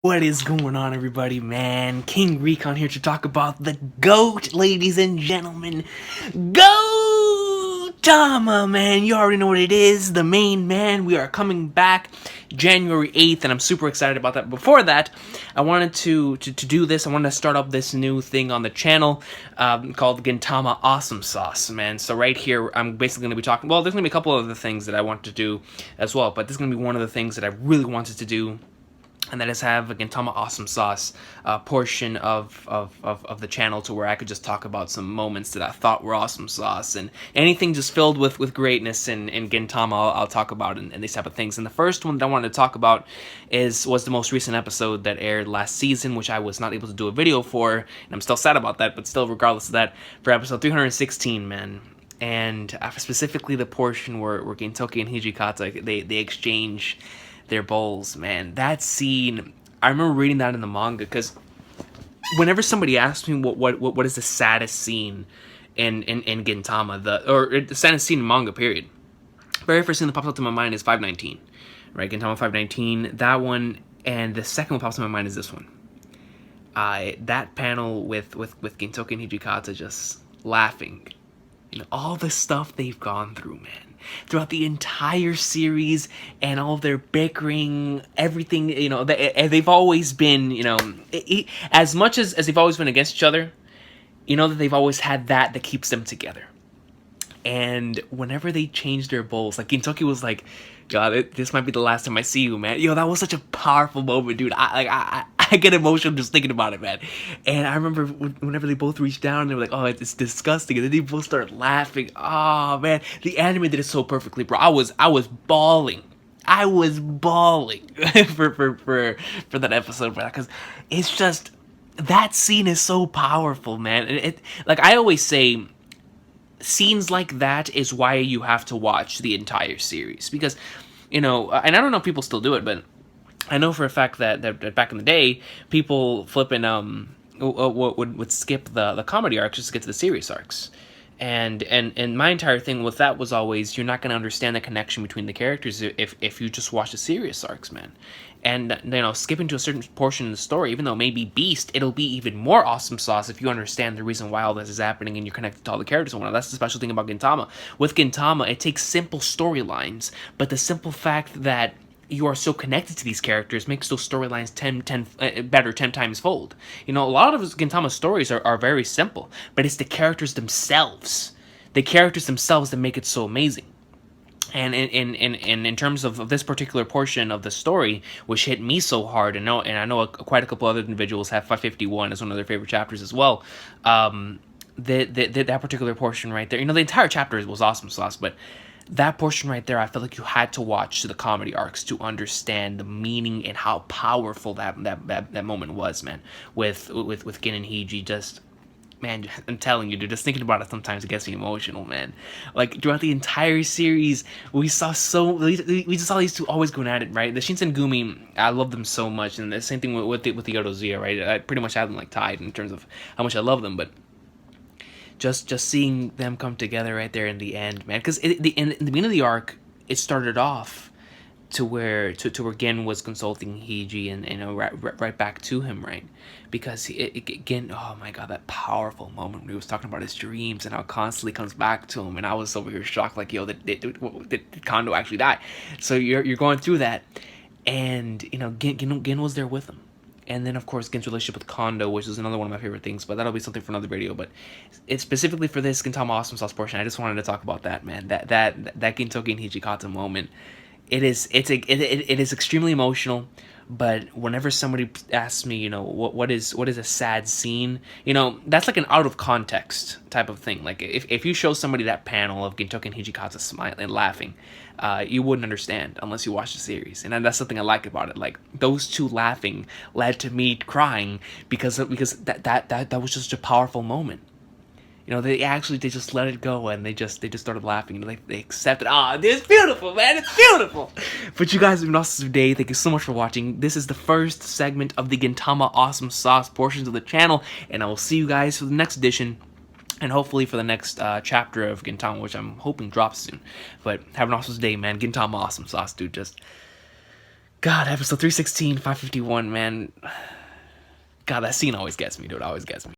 What is going on, everybody, man? King Recon here to talk about the GOAT, ladies and gentlemen. Gintama, man. You already know what it is. The main man. We are coming back January 8th, and I'm super excited about that. Before that, I wanted to do this. I wanted to start up this new thing on the channel called Gintama AwesomeSauce, man. So right here, I'm basically going to be talking... Well, there's going to be a couple of other things that I want to do as well, but this is going to be one of the things that I really wanted to do, and that is have a Gintama AwesomeSauce portion of the channel to where I could just talk about some moments that I thought were awesome sauce, and anything just filled with greatness in Gintama I'll talk about, and these type of things. And the first one that I wanted to talk about was the most recent episode that aired last season, which I was not able to do a video for, and I'm still sad about that, but still, regardless of that, for episode 316, man. And specifically the portion where Gintoki and Hijikata, they exchange their bowls, man. That scene, I remember reading that in the manga, because whenever somebody asks me what is the saddest scene in Gintama, the saddest scene in manga, period, very first thing that pops up to my mind is 519, right? Gintama 519, that one, and the second one pops to my mind is this one. That panel with Gintoki and Hijikata just laughing, all the stuff they've gone through, man, throughout the entire series, and all of their bickering, everything, they've always been, as much as they've always been against each other, that they've always had that keeps them together. And whenever they changed their bowls, like, Gintoki was like, God, this might be the last time I see you, man. That was such a powerful moment, dude. I get emotional just thinking about it, man. And I remember whenever they both reached down, they were like, oh, it's disgusting. And then they both started laughing. Oh, man. The anime did it so perfectly, bro. I was bawling. I was bawling for that episode, bro. Because it's just, that scene is so powerful, man. And like I always say, scenes like that is why you have to watch the entire series, because and I don't know if people still do it, but I know for a fact that back in the day, people flipping would skip the comedy arcs just to get to the serious arcs. And my entire thing with that was always, you're not going to understand the connection between the characters if you just watch the serious arcs, man. And, skipping to a certain portion of the story, even though it may be beast, it'll be even more awesome sauce if you understand the reason why all this is happening and you're connected to all the characters and whatnot. That's the special thing about Gintama. With Gintama, it takes simple storylines, but the simple fact that you are so connected to these characters makes those storylines 10 times fold. A lot of Gintama stories are very simple, but it's the characters themselves. The characters themselves that make it so amazing. And in terms of this particular portion of the story, which hit me so hard, and I know quite a couple other individuals have 551 as one of their favorite chapters as well. That particular portion right there, the entire chapter was awesome sauce, but that portion right there, I felt like you had to watch the comedy arcs to understand the meaning and how powerful that moment was, man. With Gin and Hiji, just, man, I'm telling you, dude, just thinking about it sometimes it gets me emotional, man. Like, throughout the entire series, we just saw these two always going at it, right? The Shinsengumi, I love them so much, and the same thing with the Yodozuya, right? I pretty much have them, like, tied in terms of how much I love them, but just seeing them come together right there in the end, man. Because in the beginning of the arc, it started off to where Gin was consulting Hiji, and right back to him, right? Because Gin, oh my god, that powerful moment when he was talking about his dreams and how it constantly comes back to him, and I was over here shocked, like, yo, did Kondo actually die? So you're going through that, and Gin was there with him. And then, of course, Gin's relationship with Kondo, which is another one of my favorite things, but that'll be something for another video. But it's specifically for this Gintama AwesomeSauce portion, I just wanted to talk about that, man. That Gintoki and Hijikata moment. It is extremely emotional. But whenever somebody asks me, what is a sad scene, that's like an out of context type of thing. Like, if you show somebody that panel of Gintoki and Hijikata smiling and laughing, you wouldn't understand unless you watch the series. And that's something I like about it. Like, those two laughing led to me crying because that was just a powerful moment. They just let it go, and they just started laughing, and they accepted. It's beautiful, man. It's beautiful. But you guys have been awesome today. Thank you so much for watching. This is the first segment of the Gintama AwesomeSauce portions of the channel, and I will see you guys for the next edition, and hopefully for the next chapter of Gintama, which I'm hoping drops soon. But have an awesome day, man. Gintama AwesomeSauce, dude. Just God, episode 316, 551, man. God, that scene always gets me, dude. Always gets me.